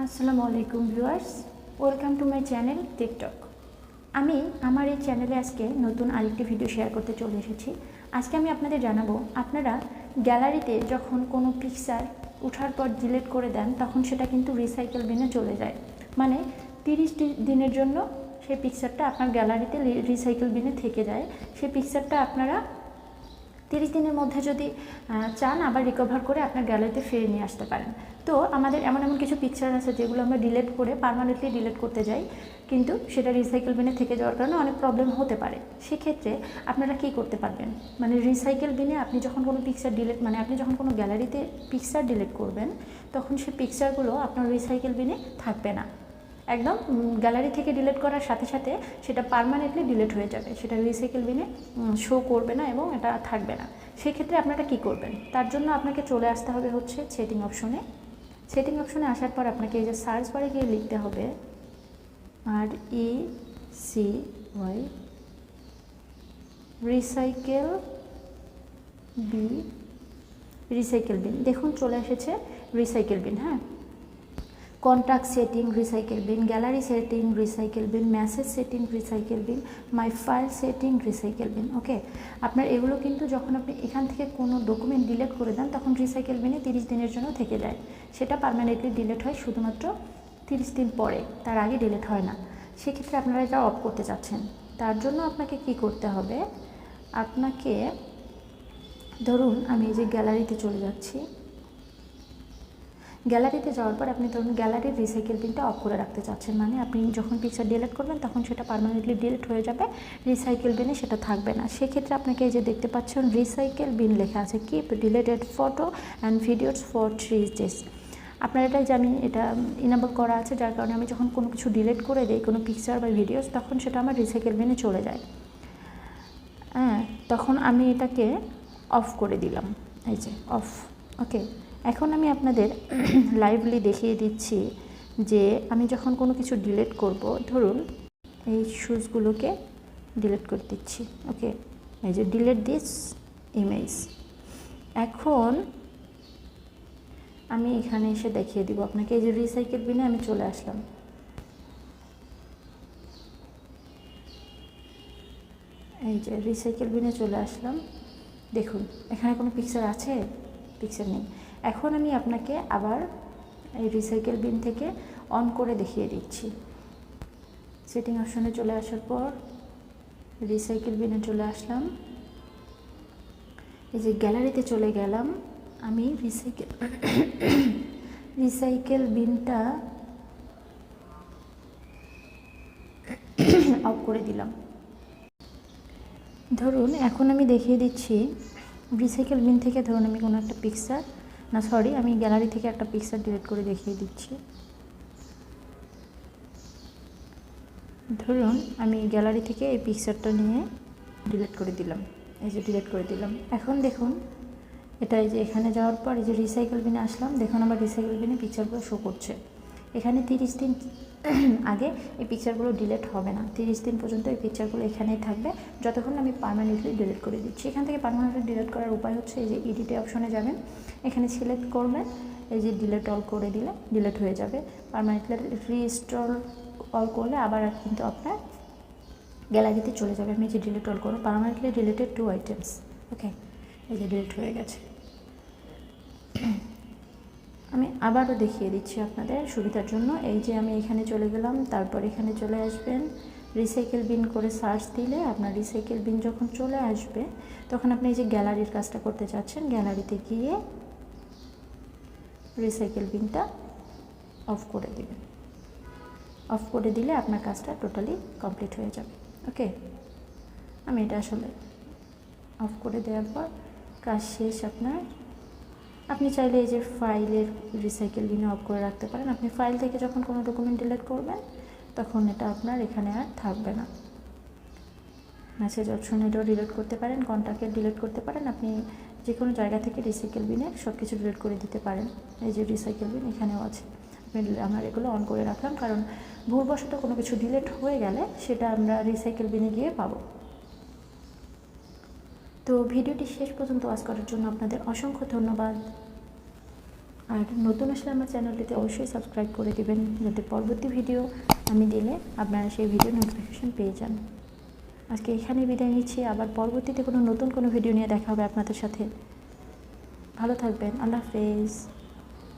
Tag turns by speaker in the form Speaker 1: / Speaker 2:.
Speaker 1: আসসালামু আলাইকুম viewers, welcome to my channel TikTok. আমি আমার এই চ্যানেলে আজকে নতুন আরেকটি ভিডিও শেয়ার করতে চলে এসেছি। আজকে আমি আপনাদের জানাবো, আপনারা গ্যালারিতে যখন কোনো পিকচার ওঠার পর ডিলিট করে দেন তখন সেটা কিন্তু রিসাইকেল বিনে চলে যায়। মানে 30 দিনের জন্য সেই পিকচারটা আপনার গ্যালারিতে রিসাইকেল বিনে থেকে যায়। সেই পিকচারটা আপনারা 30 দিনের মধ্যে যদি চান আবার রিকভার করে আপনার গ্যালারিতে ফিরে নিয়ে আসতে পারেন। তো আমাদের এমন কিছু পিকচার আছে যেগুলো আমরা ডিলিট করে পার্মানেন্টলি ডিলিট করতে যাই, কিন্তু সেটা রিসাইকেল বিনে থেকে যাওয়ার কারণে অনেক প্রবলেম হতে পারে। সেক্ষেত্রে আপনারা কী করতে পারবেন, মানে রিসাইকেল বিনে আপনি যখন কোনো পিকচার ডিলিট আপনি যখন কোনো গ্যালারিতে পিকচার ডিলিট করবেন তখন সেই পিকচারগুলো আপনার রিসাইকেল বিনে থাকবে না। একদম গ্যালারি থেকে ডিলিট করার সাথে সাথে সেটা পার্মানেন্টলি ডিলিট হয়ে যাবে, সেটা রিসাইকেল বিনে শো করবে না এবং এটা থাকবে না। সেক্ষেত্রে আপনারা কি করবেন, তার জন্য আপনাকে চলে আসতে হবে হচ্ছে সেটিং অপশনে। সেটিং অপশনে আসার পর আপনাকে এই যে সার্চ বারে গিয়ে লিখতে হবে RECY রিসাইকেল বিন। দেখুন চলে এসেছে রিসাইকেল বিন। হ্যাঁ, contact setting recycle bin, gallery setting recycle bin, message setting recycle bin, my file setting recycle bin. Okay, আপনার এগুলো কিন্তু যখন আপনি এখান থেকে কোনো ডকুমেন্ট ডিলিট করে দেন তখন রিসাইকেল বিনে 30 দিনের জন্য থেকে যায়। সেটা পার্মানেন্টলি ডিলিট হয় শুধুমাত্র 30 দিন পরে, তার আগে ডিলিট হয় না। সেক্ষেত্রে আপনারা এটা অফ করতে চাচ্ছেন, তার জন্য আপনাকে কি করতে হবে, আপনাকে ধরুন আমি এই যে গ্যালারিতে চলে যাচ্ছি। গ্যালারিতে যাওয়ার পর আপনি ধরুন গ্যালারির রিসাইকেল বিনটা অফ করে রাখতে চাচ্ছেন, মানে আপনি যখন পিকচার ডিলিট করবেন তখন সেটা পার্মানেন্টলি ডিলিট হয়ে যাবে, রিসাইকেল বিনে সেটা থাকবে না। সেক্ষেত্রে আপনাকে এই যে দেখতে পাচ্ছেন রিসাইকেল বিন লেখা আছে, keep deleted photo and videos for 3 days। আপনার এটা যে আমি এটা ইনেবল করা আছে, যার কারণে আমি যখন কোনো কিছু ডিলিট করে দিই কোনো পিকচার বা ভিডিওস তখন সেটা আমার রিসাইকেল বিনে চলে যায়। হ্যাঁ, তখন আমি এটাকে অফ করে দিলাম, এই যে অফ। ওকে, এখন আমি আপনাদের লাইভলি দেখিয়ে দিচ্ছি যে আমি যখন কোনো কিছু ডিলিট করব, ধরুন এই শুজগুলোকে ডিলিট করে দিচ্ছি। ওকে, এই যে ডিলিট দিস ইমেজ। এখন আমি এখানে এসে দেখিয়ে দিব আপনাকে, এই যে রিসাইকেল বিনে আমি চলে আসলাম। এই যে রিসাইকেল বিনে চলে আসলাম, দেখুন এখানে কোনো পিকচার আছে, পিকচার নেই। এখন আমি আপনাকে আবার এই রিসাইকেল বিন থেকে অন করে দেখিয়ে দিচ্ছি। সেটিং অপশনে চলে আসার পর রিসাইকেল বিনে চলে আসলাম, এই যে গ্যালারিতে চলে গেলাম। আমি রিসাইকেল বিনটা অফ করে দিলাম। ধরুন এখন আমি দেখিয়ে দিচ্ছি রিসাইকেল বিন থেকে, ধরুন আমি কোনো একটা পিকচার আমি গ্যালারি থেকে একটা পিকচার ডিলিট করে দেখিয়ে দিচ্ছি। ধরুন আমি গ্যালারি থেকে এই পিকচারটা নিয়ে ডিলিট করে দিলাম, এই যে ডিলিট করে দিলাম। এখন দেখুন এটা এই যে এখানে যাওয়ার পর এই যে রিসাইকেল বিনে আসলাম, দেখুন আমার রিসাইকেল বিনে পিকচারগুলো শো করছে। এখানে 30 দিন আগে এই পিকচারগুলো ডিলিট হবে না, 30 দিন পর্যন্ত এই পিকচারগুলো এখানেই থাকবে যতক্ষণ আমি পার্মানেন্টলি ডিলিট করে দিচ্ছি। এখান থেকে পার্মানেন্টলি ডিলিট করার উপায় হচ্ছে এই যে এডিট অপশনে যাবেন, এখানে সিলেক্ট করবেন, এই যে ডিলিট অল করে দিলে ডিলিট হয়ে যাবে। পার্মানেন্টলি রিস্টোর অল করলে আবার কিন্তু আপনার গ্যালারিতে চলে যাবে। আমি যে ডিলিট অল করবো, পার্মানেন্টলি ডিলিটেড 2 items। ওকে, এই যে ডিলিট হয়ে গেছে। আমি আবারও দেখিয়ে দিচ্ছি আপনাদের সুবিধার জন্য। এই যে আমি এখানে চলে গেলাম, তারপর এখানে চলে আসবেন, রিসাইকেল বিন করে সার্চ দিলে আপনার রিসাইকেল বিন যখন চলে আসবে তখন আপনি এই যে গ্যালারির কাজটা করতে চাচ্ছেন, গ্যালারিতে গিয়ে রিসাইকেল বিনটা অফ করে দেবেন। অফ করে দিলে আপনার কাজটা টোটালি কমপ্লিট হয়ে যাবে। ওকে, আমি এটা আসলে অফ করে দেওয়ার পর কাজ শেষ আপনার। আপনি চাইলে এই যে ফাইলের রিসাইকেল বিনে অফ করে রাখতে পারেন। আপনি ফাইল থেকে যখন কোনো ডকুমেন্ট ডিলিট করবেন তখন এটা আপনার এখানে আর থাকবে না। মেসেজ অপশনে এটাও ডিলিট করতে পারেন, কন্ট্যাক্টে ডিলিট করতে পারেন। আপনি যে কোনো জায়গা থেকে রিসাইকেল বিনে সব কিছু ডিলিট করে দিতে পারেন। এই যে রিসাইকেল বিন এখানেও আছে, আমরা এগুলো অন করে রাখলাম কারণ ভুলবশত কোনো কিছু ডিলিট হয়ে গেলে সেটা আমরা রিসাইকেল বিনে গিয়ে পাবো। তো ভিডিওটি শেষ পর্যন্ত ওয়াচ করার জন্য আপনাদের অসংখ্য ধন্যবাদ। আর নতুন আসলে আমার চ্যানেলটিতে অবশ্যই সাবস্ক্রাইব করে দিবেন, যাতে পরবর্তী ভিডিও আমি দিলে আপনারা সেই ভিডিও নোটিফিকেশন পেয়ে যান। আজকে এখানে বিদায় নিচ্ছি, আবার পরবর্তীতে কোনো নতুন কোনো ভিডিও নিয়ে দেখা হবে আপনাদের সাথে। ভালো থাকবেন, আল্লাহ হাফেজ।